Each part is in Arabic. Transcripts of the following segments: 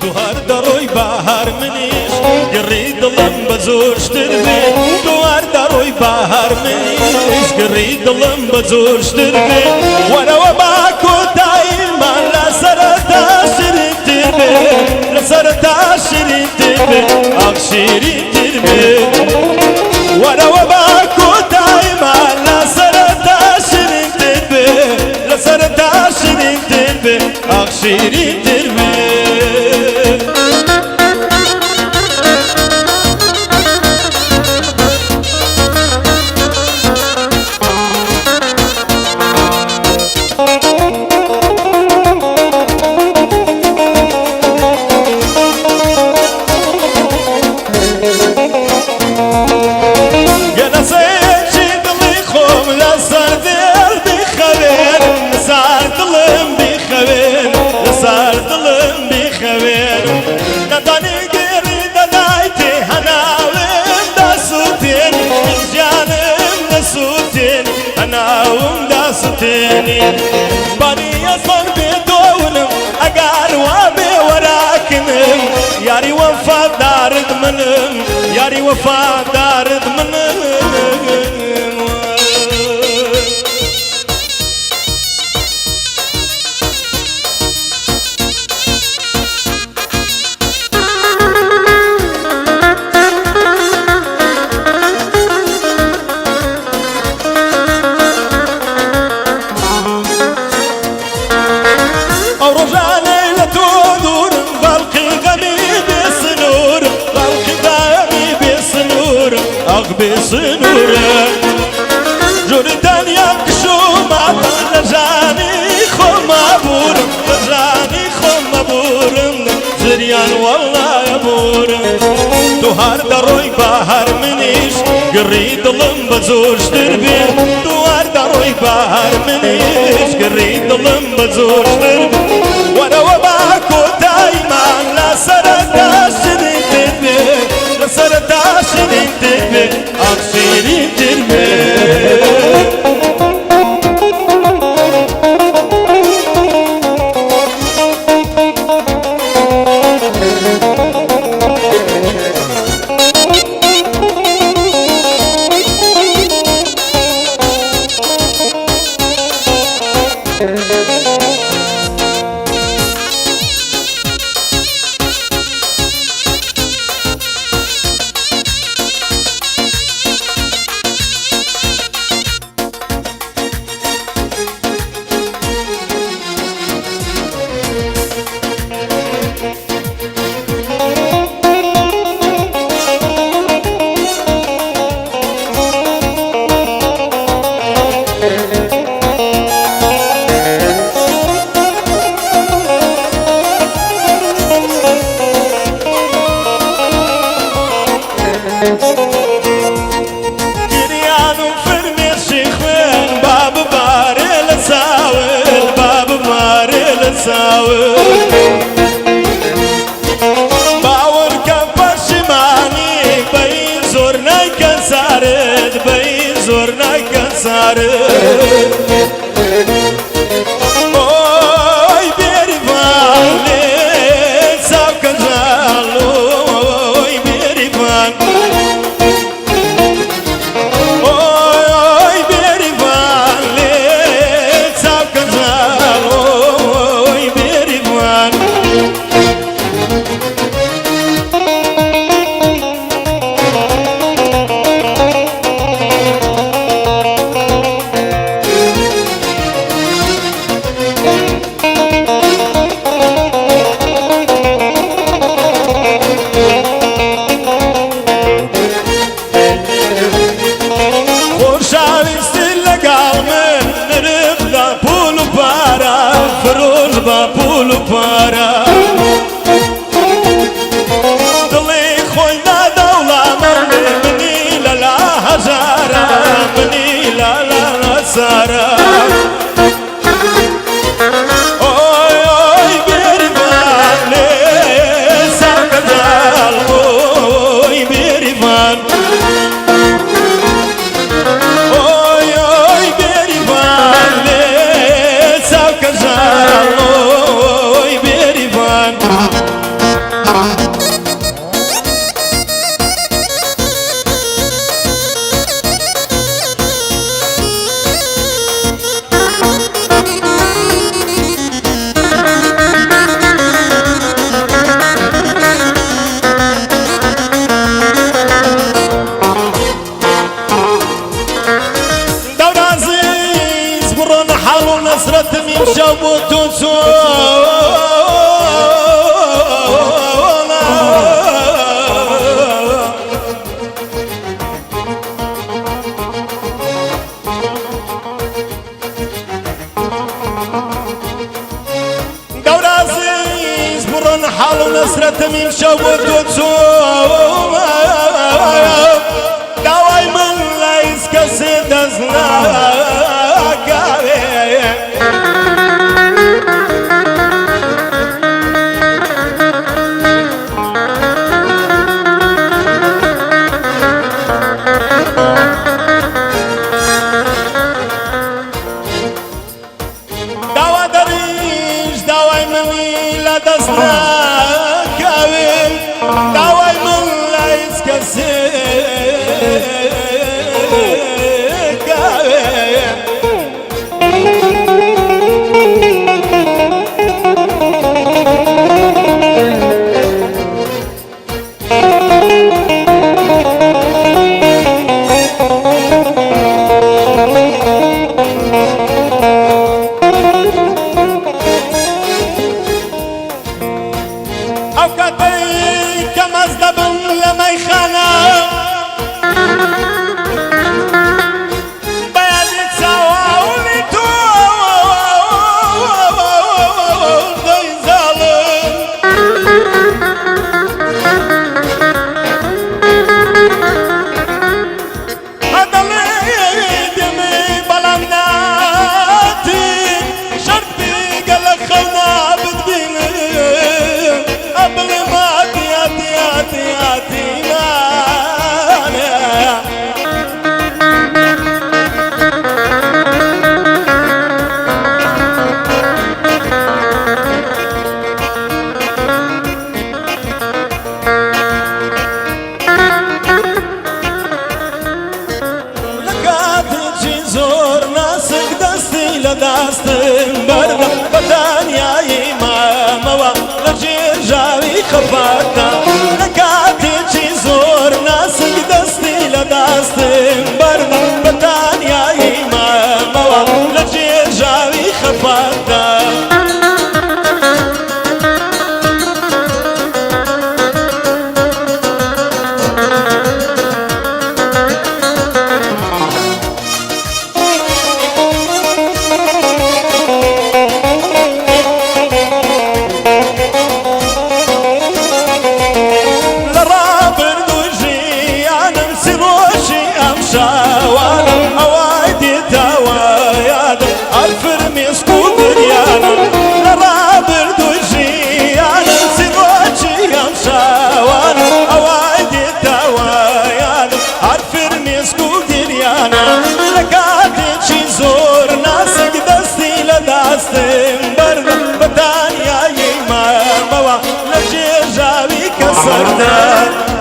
تو هر دروی بهار منیش گری دلم بزرش تربی تو هر دروی بهار منیش گری دلم بزرش تربی ورا و با کودای من لسرتا شیرین تربی لسرتا شیرین تربی آخ شیرین تربی ورا و با کودای من لسرتا شیرین تربی لسرتا شیرین تربی آخ شیرین تربی بانی اصلا بدونم اگر وابی وراکنم یاری وفادارد منم یاری وفادارد منم بسنوره جوردن yakışıma lejani xomaburum lejani xomaburum ziryan vallahi burum tu har daroy bahar minish gri dilim bazurshtir bi tu har daroy bahar minish gri dilim bazurshtir wara wa ba kotay man la sarata shidit bi la sarata shidit bi aksirin dirme باور كفشماني بين زورنا كسارد بين زورنا كسارد اوي بيرفان لساو كزالو اوي بيرفان اوي بيرفان لساو كزالو پول و پارا دلی خوی ندولا منی لالا هزارا منی لالا سارا نصرة من شبوت عزيز برن حال نصرة من شوت دواي من لايس كسيد ازناك دوا دريش دواي مني لا دزناك دواي من لايس كسيد او كتي كمزدب لما يخانا بيادي تساوي تو ضي ظالم هذا اللي يدمي بلمناتي شرطي قالك خلنا بديني قبل ما تياتي داستن برد بدن یا امام و لجیر جاوی خفاتا نکاتی چی زور ناسک دستی لداستن برد بدن یا امام و لجیر جاوی خفاتا داستن برد بدن یا امام و لجیر جاوی کسردن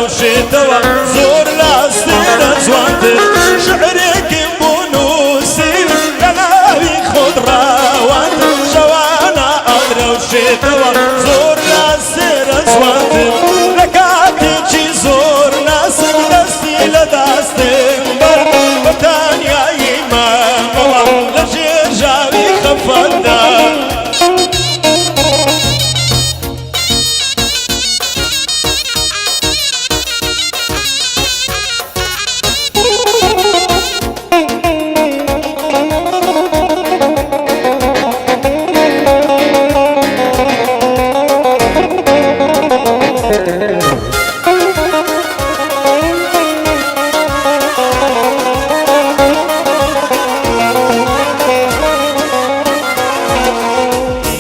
شتوا زور لاستر زوانتر شعرك بونوسي لناوي خضراوات شوانا أدرى وشتوا زور لاستر زوانتر لكاتي زور ناسك دستي لداستن برد بطان يا إمام لجير جاوي خفاتا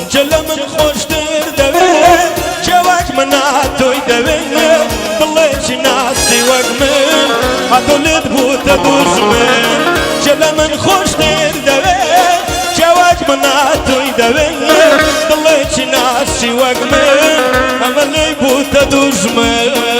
جلم خوشتر دوی جواک مناتوی دوی دڵێکی ناسی وەک من هەتۆلت بووتە دوژمن چە لە من خۆش دێر دەوێت جەواج منە تۆی دەوێت دڵێکی ناسی وەک من ئەمە لێی بووتە دوژمن